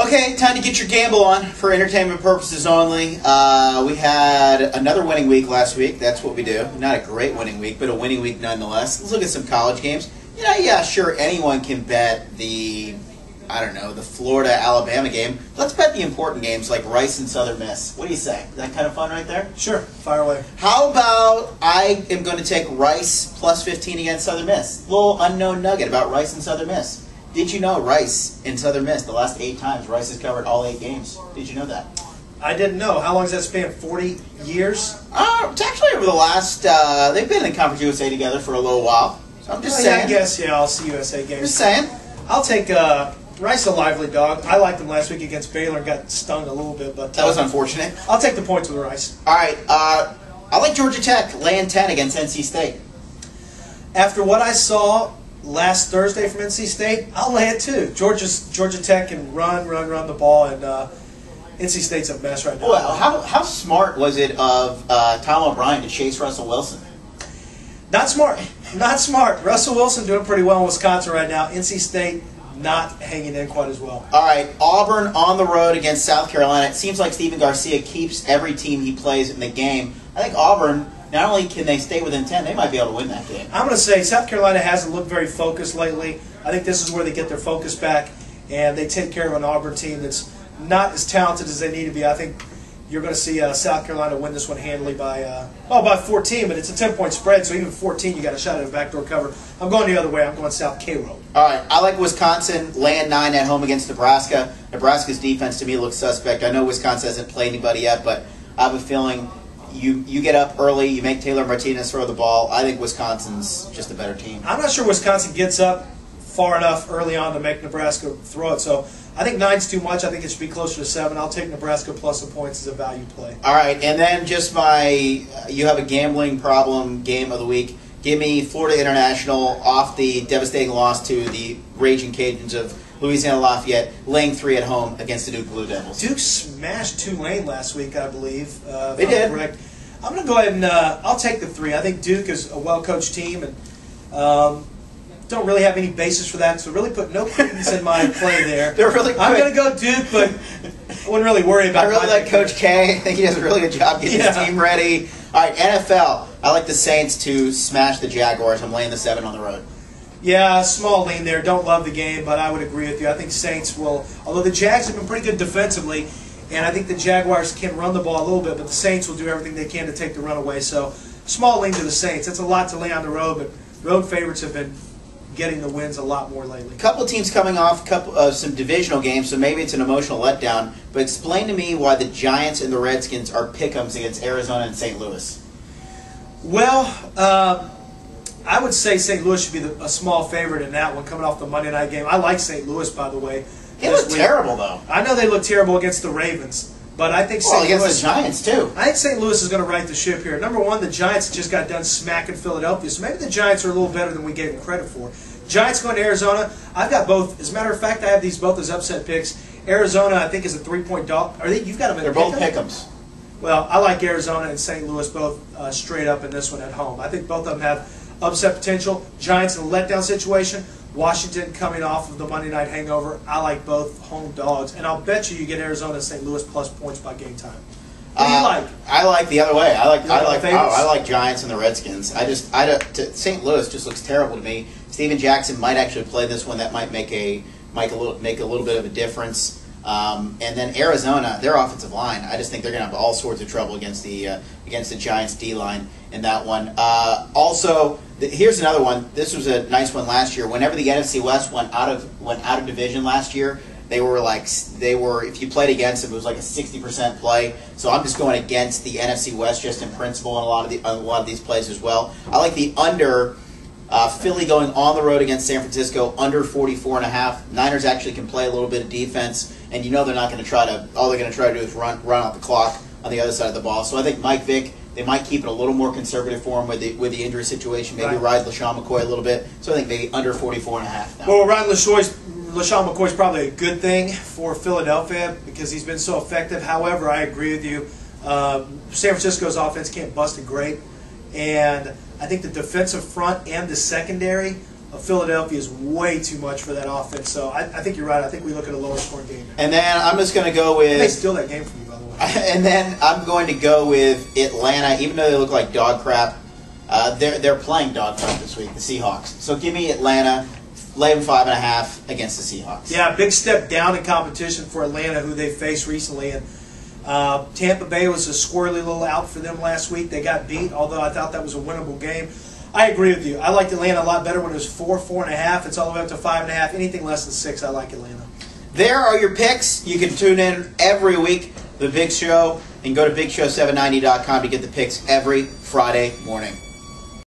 Okay, time to get your gamble on for entertainment purposes only. We had another winning week last week. That's what we do. Not a great winning week, but a winning week nonetheless. Let's look at some college games. You know, yeah, sure, anyone can bet the Florida-Alabama game. Let's bet the important games like Rice and Southern Miss. What do you say? Is that kind of fun right there? Sure, fire away. How about I am going to take Rice plus 15 against Southern Miss? Little unknown nugget about Rice and Southern Miss. Did you know Rice and Southern Miss, the last 8 times, Rice has covered all 8 games? Did you know that? I didn't know. How long has that span? 40 years? It's actually over the last, they've been in Conference USA together for a little while. So I'm just saying. Yeah, I guess, yeah, I'll see USA games. Just saying. I'll take Rice, a lively dog. I liked them last week against Baylor and got stung a little bit. But that was unfortunate. I'll take the points with Rice. All right. I like Georgia Tech laying 10 against NC State. After what I saw last Thursday from NC State, I'll lay it too. Georgia Tech can run the ball, and NC State's a mess right now. Well, how smart was it of Tom O'Brien to chase Russell Wilson? Not smart. Not smart. Russell Wilson doing pretty well in Wisconsin right now. NC State not hanging in quite as well. All right, Auburn on the road against South Carolina. It seems like Stephen Garcia keeps every team he plays in the game. I think Auburn, not only can they stay within 10, they might be able to win that game. I'm going to say South Carolina hasn't looked very focused lately. I think this is where they get their focus back, and they take care of an Auburn team that's not as talented as they need to be. I think you're going to see South Carolina win this one handily by 14, but it's a 10-point spread, so even 14 you got a shot at a backdoor cover. I'm going the other way. I'm going South K-Road. All right, I like Wisconsin laying 9 at home against Nebraska. Nebraska's defense to me looks suspect. I know Wisconsin hasn't played anybody yet, but I have a feeling you get up early, you make Taylor Martinez throw the ball. I think Wisconsin's just a better team. I'm not sure Wisconsin gets up far enough early on to make Nebraska throw it, so I think 9's too much. I think it should be closer to 7. I'll take Nebraska plus the points as a value play. All right, and then just you have a gambling problem game of the week. Give me Florida International off the devastating loss to the Raging Cajuns of Louisiana Lafayette, laying 3 at home against the Duke Blue Devils. Duke smashed Tulane last week, I believe. They did. Correct. I'm going to go ahead and I'll take the 3. I think Duke is a well-coached team, and don't really have any basis for that, so really put no credence in my play there. They're really quick. I'm going to go Duke, but I wouldn't really worry about it. I really like Coach K. I think he does a really good job getting his team ready. All right, NFL. I like the Saints to smash the Jaguars. I'm laying the 7 on the road. Yeah, small lean there. Don't love the game, but I would agree with you. I think Saints will, although the Jags have been pretty good defensively, and I think the Jaguars can run the ball a little bit, but the Saints will do everything they can to take the run away. So small lean to the Saints. That's a lot to lay on the road, but road favorites have been getting the wins a lot more lately. A couple of teams coming off some divisional games, so maybe it's an emotional letdown, but explain to me why the Giants and the Redskins are pick-ems against Arizona and St. Louis. Well, I would say St. Louis should be a small favorite in that one, coming off the Monday night game. I like St. Louis, by the way. They look terrible, though. I know they look terrible against the Ravens, but I think St. Louis against the Giants too. I think St. Louis is going to right the ship here. Number one, the Giants just got done smacking Philadelphia, so maybe the Giants are a little better than we gave them credit for. Giants going to Arizona. I've got both. As a matter of fact, I have these both as upset picks. Arizona, I think, is a 3-point dog. You've got them. They're both pick-ems. Well, I like Arizona and St. Louis both straight up in this one at home. I think both of them have upset potential. Giants in a letdown situation. Washington coming off of the Monday night hangover. I like both home dogs, and I'll bet you get Arizona and St. Louis plus points by game time. What do you like? I like the other way. I like Giants and the Redskins. St. Louis just looks terrible to me. Steven Jackson might actually play this one. That might make a little bit of a difference. And then Arizona, their offensive line, I just think they're going to have all sorts of trouble against the Giants D line in that one. Here's another one. This was a nice one last year. Whenever the NFC West went out of division last year, they were if you played against them, it was like a 60% play. So I'm just going against the NFC West just in principle in a lot of these plays as well. I like the under. Philly going on the road against San Francisco, under 44.5. Niners actually can play a little bit of defense, and you know they're not going to try to. All they're going to try to do is run out the clock on the other side of the ball. So I think Mike Vick, they might keep it a little more conservative for him with the injury situation. Maybe ride LaShawn McCoy a little bit. So I think maybe under 44.5. Well, riding LaShawn McCoy is probably a good thing for Philadelphia because he's been so effective. However, I agree with you. San Francisco's offense can't bust it great, and I think the defensive front and the secondary of Philadelphia is way too much for that offense. So I think you're right. I think we look at a lower scoring game. And then I'm just going to go with. They steal that game from you, by the way. And then I'm going to go with Atlanta, even though they look like dog crap. They're playing dog crap this week, the Seahawks. So give me Atlanta, lay them 5.5 against the Seahawks. Yeah, big step down in competition for Atlanta, who they faced recently. And Tampa Bay was a squirrely little out for them last week. They got beat, although I thought that was a winnable game. I agree with you. I liked Atlanta a lot better when it was 4.5. It's all the way up to 5.5. Anything less than 6, I like Atlanta. There are your picks. You can tune in every week, The Big Show, and go to BigShow790.com to get the picks every Friday morning.